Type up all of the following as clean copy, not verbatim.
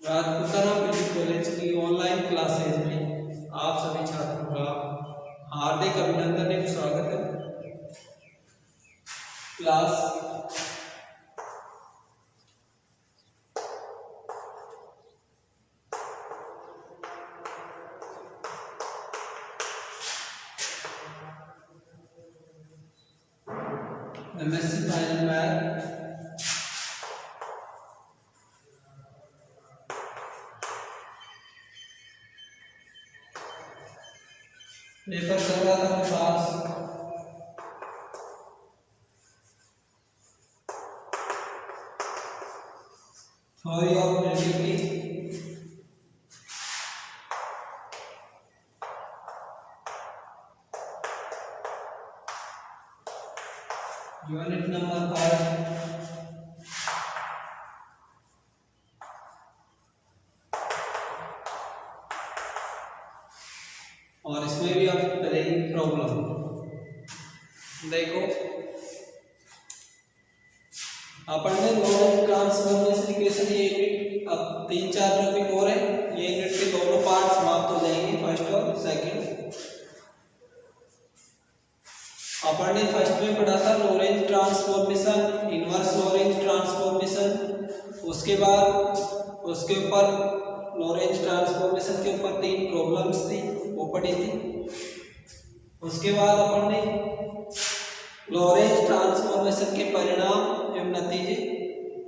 Rajputana PG college की online classes में आप सभी छात्रों का हार्दिक अभिनंदन एवं स्वागत है। Class MSc final math paper चल रहा था मेरे पास। Theory of relativity, unit number 5। और इसमें भी आपको पहले प्रॉब्लम देखो, अपन ने लॉरेंट ट्रांसफॉर्मेशन इक्वेशन ये यूनिट अब 3-4 टॉपिक और है। ये यूनिट के दोनों पार्ट समाप्त हो जाएंगे, फर्स्ट और सेकंड। अपन ने फर्स्ट में पढ़ा था Laurent transformation, inverse Laurent transformation. उसके बाद उसके ऊपर लॉरेंट ट्रांसफॉर्मेशन के ऊपर 3 प्रॉब्लम्स थी, वो पढ़ी थी। उसके बाद अपन ने लॉरेंट ट्रांसफॉर्मेशन के परिणाम एवं नतीजे,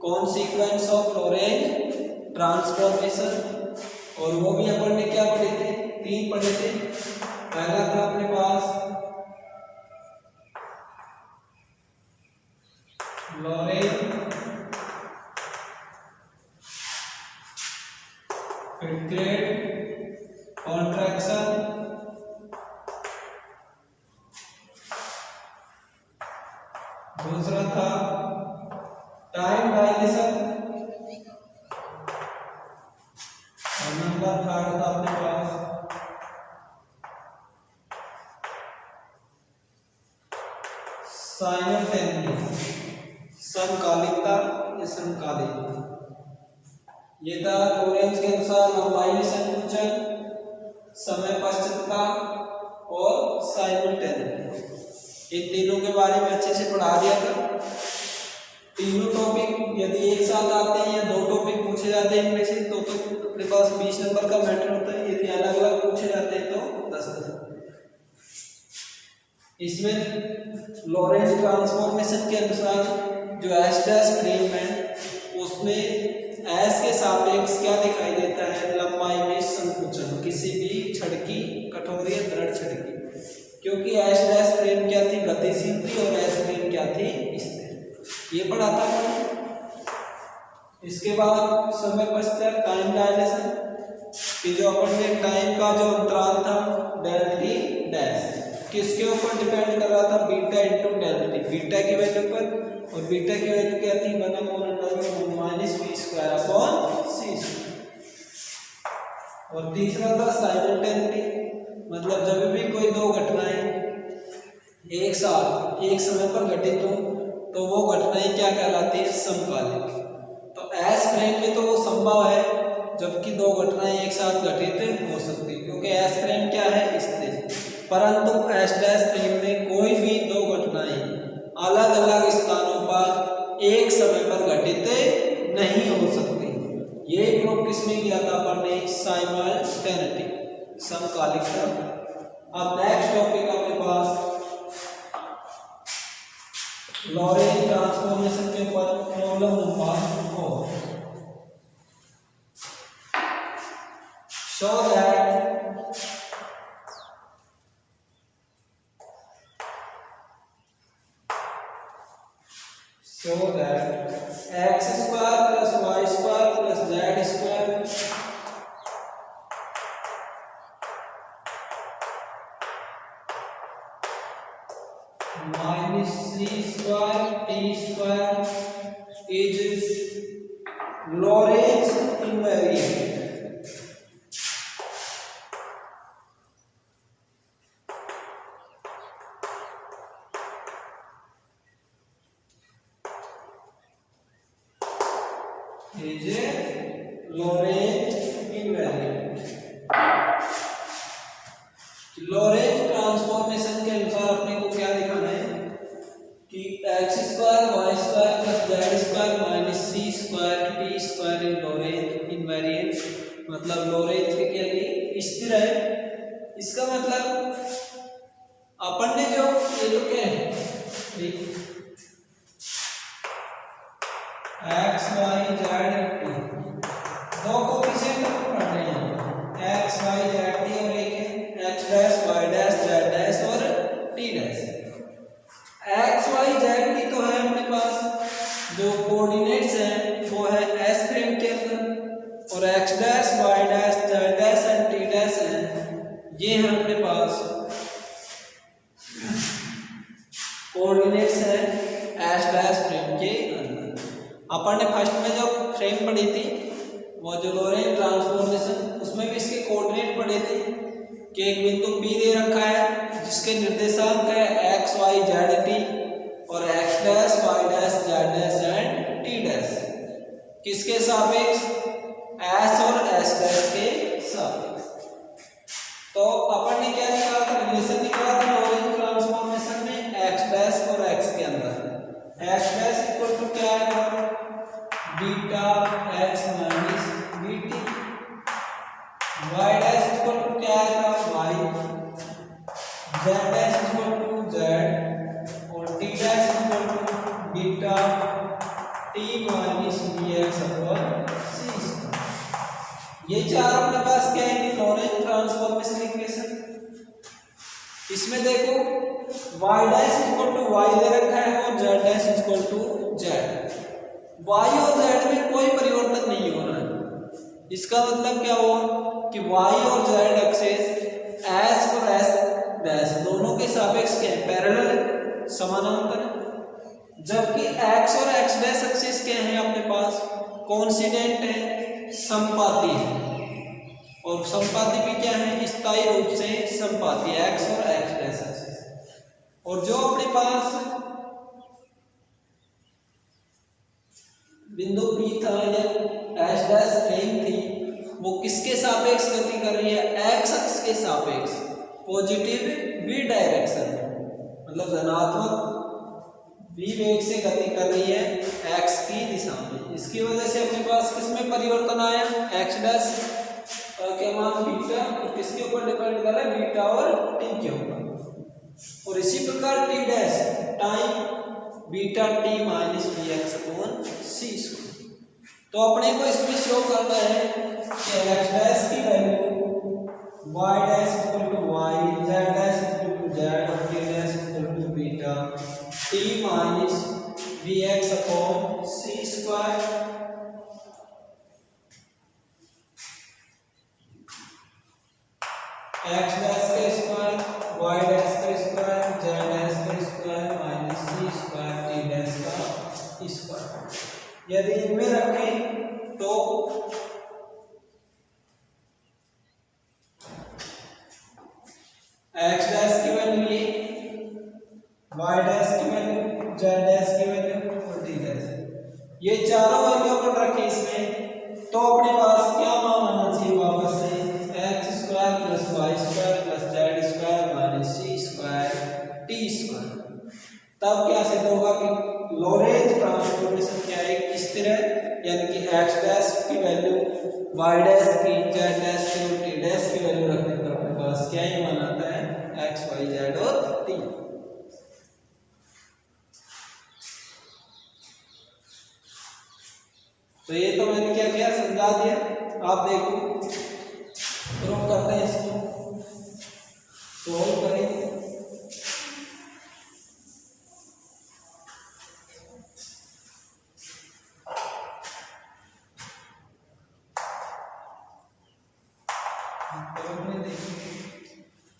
कॉन्सिक्वेंस ऑफ लॉरेंट ट्रांसफॉर्मेशन, और वो भी अपन ने क्या पढ़े थे, 3 पढ़े थे। पहला था अपने पास लॉरेंट फिटक्रेट कॉन्ट्रैक्शन, दूसरा था टाइम डायलेशन, और नंबर 3 था अपने पास साइमल्टेनियस, समकालिकता या समकालिक। ये था लॉरेंट के अनुसार लंबाई में संकुचन, समय पश्चातता और साइमल्टेनियस। इन तीनों के बारे में अच्छे से पढ़ा दिया था। तीनों टॉपिक यदि एक साथ आते हैं या 2 टॉपिक पूछे जाते हैं इनमें से तो अपने पास 20 नंबर का मैटर होता है। यदि अलग अलग पूछे जाते हैं तो 10 नंबर। इसमें लॉरेंट ट्रांसफॉर्मेशन के अनुसार जो एस डैश फ्रेम है उसमें एस के सापेक्ष क्या दिखाई देता है, लंबाई में संकुचन किसी भी छड़ की, कठोर या दृढ़ छड़ की। क्योंकि एस डैश फ्रेम क्या थी, गतिशील थी, और एस फ्रेम क्या थी, स्थिर। ये पढ़ा था। इसके बाद समय पश्चात टाइम डायलेशन कि जो अपन ने टाइम का जो अंतराल था डेल टी डैश किसके ऊपर डिपेंड कर रहा था, beta into del T, beta की वैल्यू पर। और बीटा की वैल्यू क्या थी, 1/√(-v²/c²। और तीसरा था साइमल्टेनिटी, मतलब जब भी कोई 2 घटनाएं एक साथ एक समय पर घटित हो तो वो घटनाएं क्या कहलाती है, समकालिक। तो एस फ्रेम में तो वो संभव है जबकि 2 घटनाएं एक साथ घटित हो सकती है, क्योंकि एस फ्रेम क्या है, स्थिर। परंतु एस डैश फ्रेम में कोई भी 2 घटनाएं अलग अलग स्थानों पर एक समय पर घटित नहीं हो सकती। ये प्रूव किसने किया था, अपन ने साइमल्टेनिटी, समकालिकता। अब नेक्स्ट टॉपिक अपने पास लॉरेंट ट्रांसफॉर्मेशन के ऊपर problem number 4। Show that x² + y² + z² - c² t² is Lorentz invariant। is Lorentz invariant. Lorentz transformation के अनुसार अपने को क्या दिखाना है कि x square Y square plus Z square minus C square T square in Lorentz invariant, मतलब Lorentz के लिए स्थिर है। इसका मतलब अपन ने जो ये तो क्या है एक्स वाई जेड टी, दो कोएफिशिएंट पढ़ रहे हैं एक्स वाई जेड टी और एक है X dash Y dash Z dash और T dash. X Y Z T तो है अपने पास, जो कोऑर्डिनेट्स हैं वो है एस फ्रेम के अंदर, और X dash Y dash Z dash and T dash है ये है अपने पास कोऑर्डिनेट्स है एस डैश फ्रेम के अंदर। अपन ने फर्स्ट में जो फ्रेम पढ़ी थी वो जो लोरेंज ट्रांसफॉर्मेशन, उसमें भी इसके कोऑर्डिनेट पढ़े थे कि एक बिंदु P दे रखा है जिसके निर्देशांक है एक्स वाई जेड टी और X dash Y dash Z dash and T dash, किसके सापेक्ष एस और एस डैश के सापेक्ष। तो अपन ने क्या निकाला था, रिलेशन निकाला था लोरेंज ट्रांसफॉर्मेशन में एक्स डैश और एक्स के अंदर। एक्स डैश इक्वल टू क्या है beta X minus BT, Y dash equal to क्या है Y, Z dash equal to Z और T dash equal to beta T minus B X upon C. ये चार अपने पास क्या है लोरेंज ट्रांसफॉर्मेशन इक्वेशन। इसमें देखो Y dash equal to Y दे रखा है और Z dash equal to Z, Y और जेड में कोई परिवर्तन नहीं हो रहा है। इसका मतलब क्या हुआ कि वाई और जेड एक्सिस एस और एस डैश दोनों के सापेक्ष क्या है पैरेलल है, समानांतर है, जबकि एक्स और एक्स डैश एक्सिस क्या है अपने पास कोइंसिडेंट है, संपाती है। और संपाती भी क्या है स्थायी रूप से संपाती एक्स और एक्स डैश एक्सिस। और जो अपने पास बिंदु P था या एस डैश फ्रेम थी वो किसके सापेक्ष गति कर रही है, एक्स अक्ष के सापेक्ष पॉजिटिव v डायरेक्शन, मतलब धनात्मक v वेग से गति कर रही है x की दिशा में। इसकी वजह से अपने पास किसमें परिवर्तन आया, x डैश के मान बीटा और किसके ऊपर डिपेंड कर रहा है बीटा और t के ऊपर। और इसी प्रकार t dash time beta T minus B X upon C square. तो अपने को इसमें शो करना है कि एक्स डैश की value Y dash equal to Y, Z dash equal to Z और T dash equal to beta T minus B X upon C square. X dash का स्क्वायर, वाई डैश का square, Z dash का square minus C square T dash का square. यदि इनमें रखें तो x dash की वैल्यू ये, वाई डैश की वैल्यू, जेड डैश की वैल्यू और टी डैश, ये चारों वैल्यू अपन रखें इसमें तो अपने पास क्या मान आना चाहिए वापस से X square plus Y square plus Z square minus C square T square. तब क्या सिद्ध होगा कि लोरेंज ट्रांसफॉर्मेशन क्या है स्थिर है, यानी कि एक्स डैश की वैल्यू वाई डैश की, जेड डैश की और टी डैश की वैल्यू रखने पर अपने पास क्या ही मान आता है एक्स वाई जेड और टी। तो ये तो मैंने क्या किया समझा दिया, आप देखो प्रूव करते हैं इसको, सोल्व करेंगे।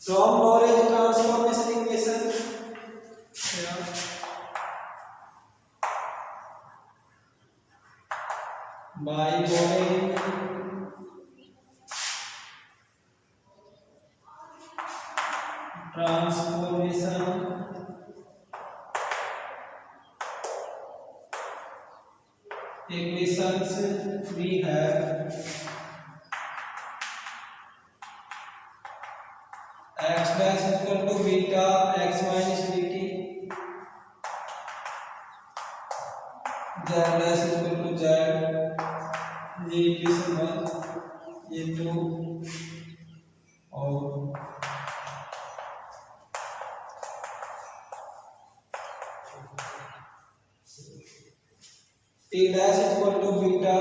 From Lorentz transformation equation by Lorentz transformation equations we have x dash is equal to beta x minus bt, z dash is equal to z, ये इक्वेशन 1, ये 2 और t dash is equal to beta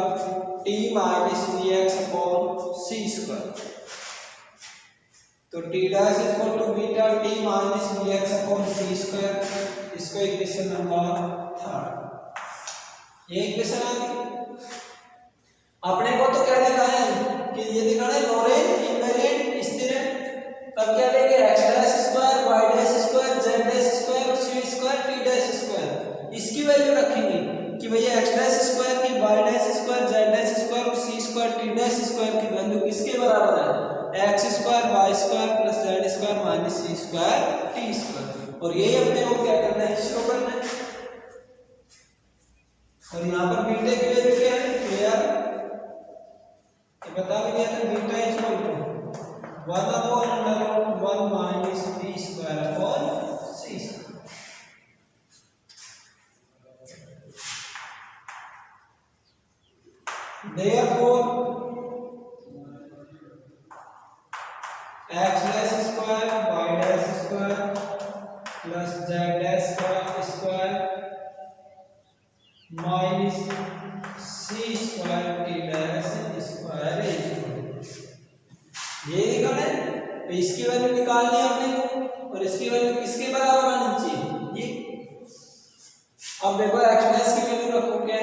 t minus vx upon c square। तो t dash is equal to beta t minus vx upon c square, इसको equation number 3। ये equation आ गई। अपने को तो क्या दिखाया है कि ये दिखाना है लॉरेंट इनवेरिएंट स्थिर है, तब क्या लेंगे x dash square y dash square z dash square और c square t dash square, इसकी वैल्यू रखेंगे कि भैया x dash स्क्वायर की y dash square z dash square और c square t dash square की वैल्यू किसके बराबर है, x square y square plus z square minus c square t square. और यही अपने को क्या करना है, शो करना है। और यहाँ पर बीटा की वैल्यू क्या है, क्लियर बता भी दिया था, beta is equal to 1 upon under root 1 minus b square upon c square. Therefore x dash square y dash square plus z dash square minus c square t dash square is, ये निकाले तो इसकी value निकालनी है अपने को, और इसकी वैल्यू किसके बराबर आनी चाहिए, ये। अब देखो x dash की वैल्यू रखो क्या है,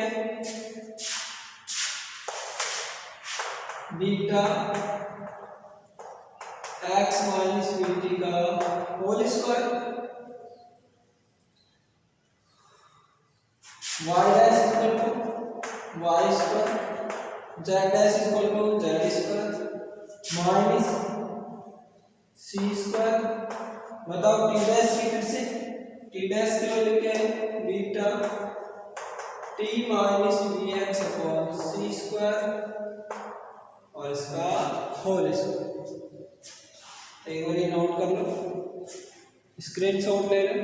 बीटा x माइनस bt का whole square, y dash equal to y square, z dash equal to z square minus c square. बताओ t डैश की, फिर से t डैश की वैल्यू क्या है, beta t minus vx upon c square और इसका होल स्क्वायर। एक बार ये नोट कर लो, स्क्रीनशॉट ले लो।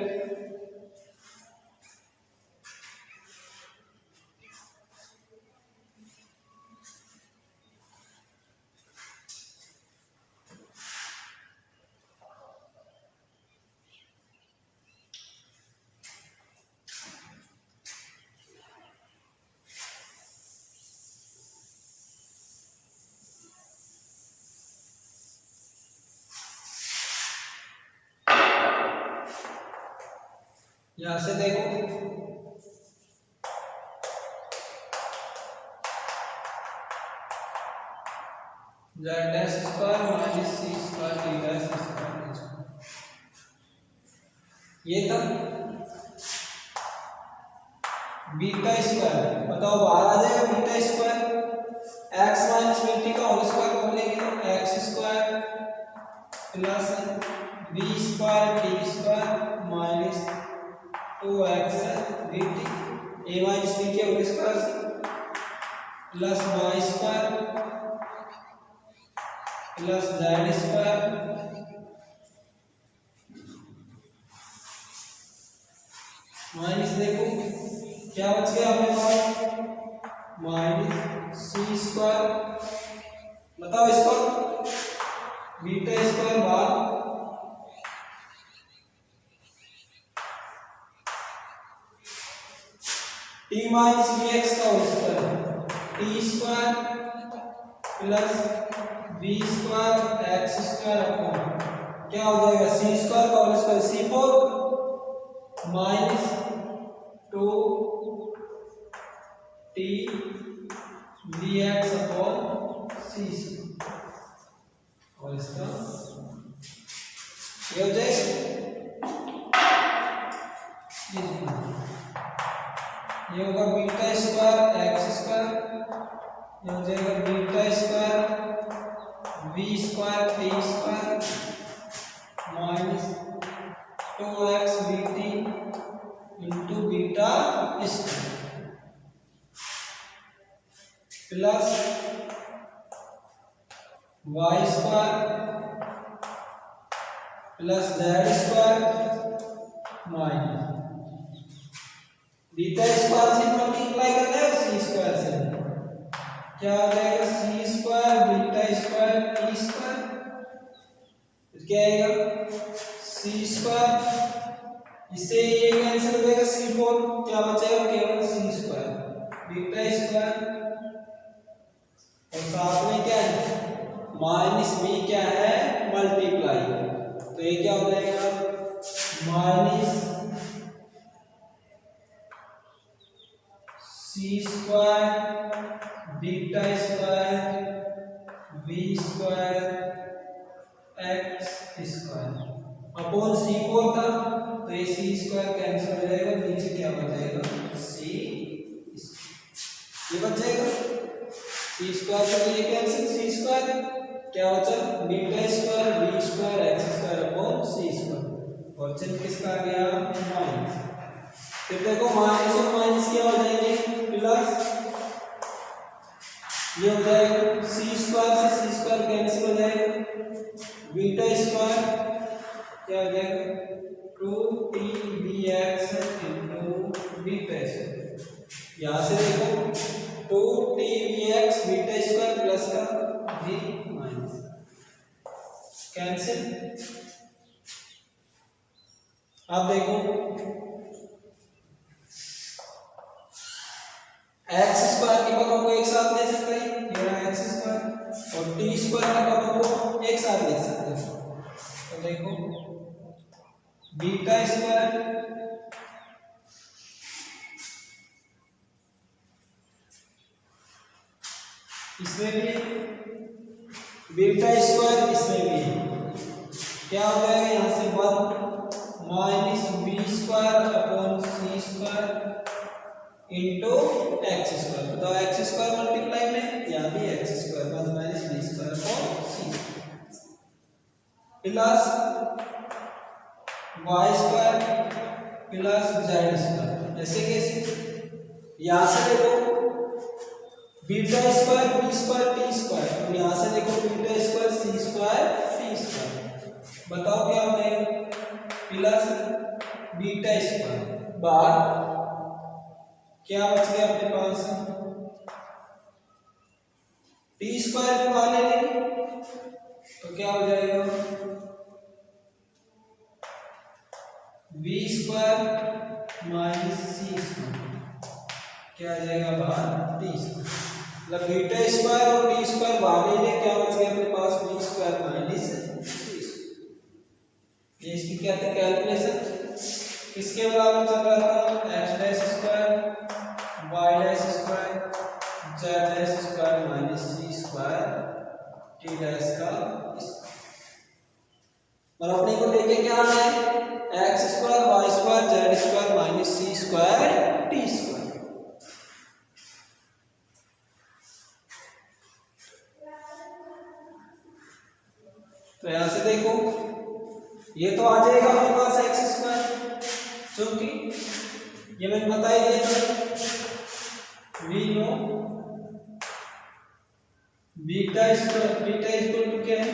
यहां से देखो z dash square minus c square t dash square, ये था बीटा स्क्वायर। बताओ बाहर आ जाएगा beta square, x minus bt का होल स्क्वायर कर लेंगे, x square plus b square t square minus 2x bt, a minus b के whole square plus y square plus z square minus, देखो क्या बच गया अपने पास, माइनस c स्क्वायर। बताओ इसको बीटा स्क्वायर बार t माइनस vx का whole square, t square plus b square x square upon क्या हो जाएगा, c स्क्वायर का whole square c4 minus 2t vx upon c और इसका ये हो जाएगा, ये होगा बीटा स्क्वायर एक्स स्क्वायर, ये हो जाएगा beta square V square T square minus 2x bt into beta square. Plus Y square plus Z square minus beta square से मल्टीप्लाई करना है सी स्क्वायर से, क्या हो जाएगा C square beta square T square, क्या आएगा सी स्क्वायर, इससे ये कैंसिल हो जाएगा C4, क्या बचेगा केवल सी स्क्वायर बीटा स्क्वायर और साथ में क्या है माइनस बी क्या है मल्टीप्लाई, तो ये क्या हो जाएगा minus C square beta square B square X square upon C4 था, तो ये सी स्क्वायर कैंसिल हो जाएगा, नीचे क्या बचेगा सी, ये बच जाएगा सी स्क्वायर से ये कैंसिल, सी स्क्वायर क्या बचा beta square B square X square upon C square, और चिन्ह किसका आ गया माइनस, फिर देखो माइनस और माइनस क्या हो जाएंगे प्लस, ये हो जाएगा सी स्क्वायर से सी स्क्वायर कैंसिल हो जाएगा बीटा स्क्वायर क्या हो जाएगा 2tbx into बीटा स्क्वायर, यहाँ से देखो 2tbx बीटा स्क्वायर प्लस का b माइनस कैंसिल, अब देखो एक्स स्क्वायर के पदों को एक साथ ले सकते हैं, ये रहा एक्स स्क्वायर और टी स्क्वायर के पदों को एक साथ लिख सकते हैं, तो देखो बीटा स्क्वायर इसमें भी बीटा स्क्वायर इसमें भी, क्या हो जाएगा यहाँ से 1 minus B square upon C square into X square, तो एक्स स्क्वायर मल्टीप्लाई में यहाँ भी X square 1 minus B square upon C plus Y square plus Z square, जैसे कैसे यहाँ से देखो beta square B square T square और यहाँ से देखो beta square C square T square, बताओ क्या हो जाएगा प्लस बीटा स्क्वायर बार क्या बच गया अपने पास टी स्क्वायर को बाहर ले लेंगे तो क्या हो जाएगा B square minus C square, क्या आ जाएगा बाहर टी स्क्वायर, मतलब बीटा स्क्वायर और टी स्क्वायर बाहर ले लें, क्या बच गया अपने पास B square minus C square, ये इसकी क्या था कैलकुलेशन, किसके बराबर चल रहा था X dash square Y dash square Z dash square minus C square T dash का, और अपने को लेके क्या आना है X square Y square Z square minus C square T square, तो यहां से देखो ये तो आ जाएगा अपने पास एक्स स्क्वायर, क्योंकि ये मैंने बता ही दिया था we know beta square, beta equal to क्या है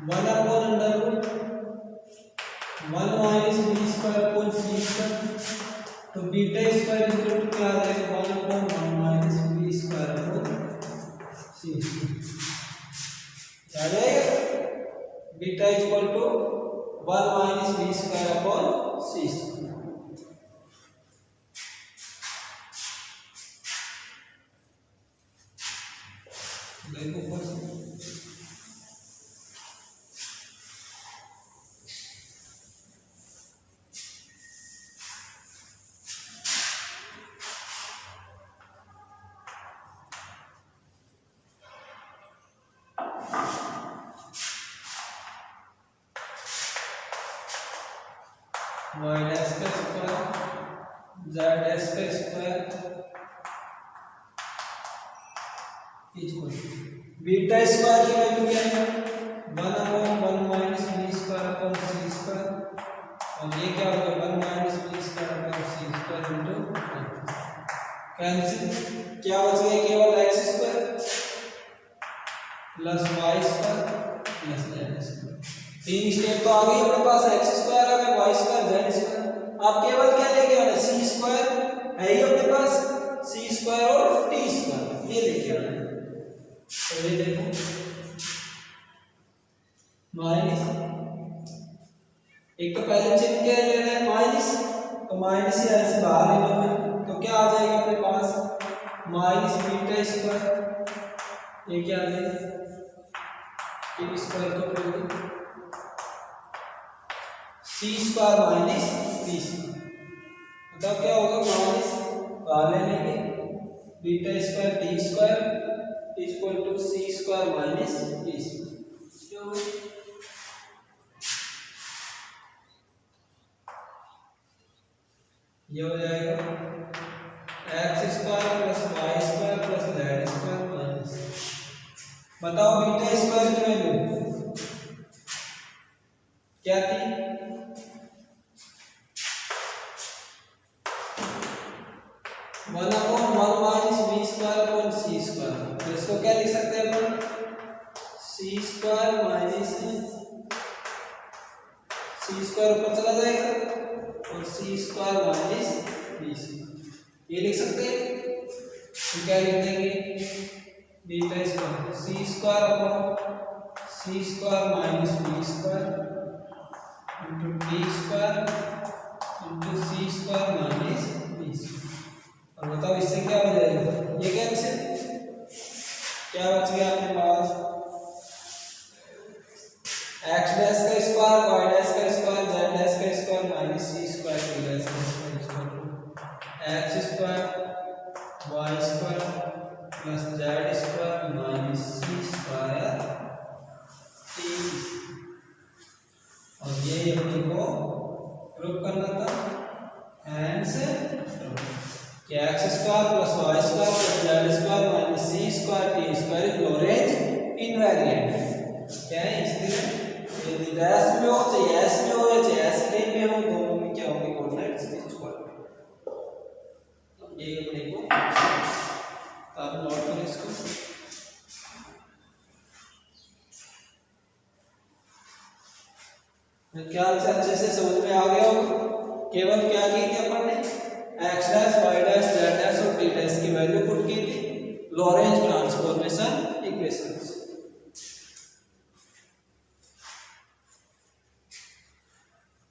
1 upon under root 1 minus B square upon C square, तो बीटा स्क्वायर इक्वल टू क्या आ जाएगा 1 upon 1 minus B square upon C square, आ जाएगा beta equal to 1 minus B square upon C square, देखो y dash का square z dash का square equal beta square की वैल्यू क्या है 1 upon 1 minus B square upon C square, और ये क्या होगा 1 minus B square upon C square into cancel, क्या बच गया, केवल X square plus Y square plus Z square. 3 step तो आ गई अपने पास, एक्स स्क्वायर आ गया, वाई स्क्वायर, जेड स्क्वायर। आप केवल क्या लेके आना, सी स्क्वायर है ही अपने पास, सी स्क्वायर और टी स्क्वायर ये लेके आना है। तो ये देखो माइनस, एक तो पहले चिन्ह क्या ले रहे हैं माइनस, तो माइनस ही ऐसे बाहर ले लो, तो क्या आ जाएगा अपने पास माइनस बीटा स्क्वायर, ये क्या आ जाएगा टी स्क्वायर को बोल C square minus B square, मतलब क्या होगा माइनस बाहर ले लेंगे beta square T square equal to C square minus B square. ये हो जाएगा X square plus Y square plus Z square minus, बताओ बीटा स्क्वायर की वैल्यू क्या थी, one upon one minus B square upon C square. तो इसको क्या लिख सकते हैं अपन, C square minus C square ऊपर चला जाएगा और C square minus B square, ये लिख सकते हैं। तो क्या लिख देंगे beta square C square upon C square minus B square into T square into C square minus B square. और बताओ इससे क्या हो जाएगा, ये कैंसिल, क्या बच गया अपने पास एक्स डैश का स्क्वायर वाई डैश का स्क्वायर जेड डैश का square minus C square T dash का square X square Y square plus Z square minus C square T, और ये अपने को प्रूव करना था हैंड्स कि X square plus Y square plus Z square minus C square T square is Lorentz invariant. क्या है, इसलिए यदि डैश में हो चाहे एस में हो या चाहे एस प्लेन में हो, दोनों में क्या होंगे कोऑर्डिनेट्स इक्वल। ये अपने को आप नोट करें इसको। ख्याल से अच्छे से समझ में आ गया होगा। केवल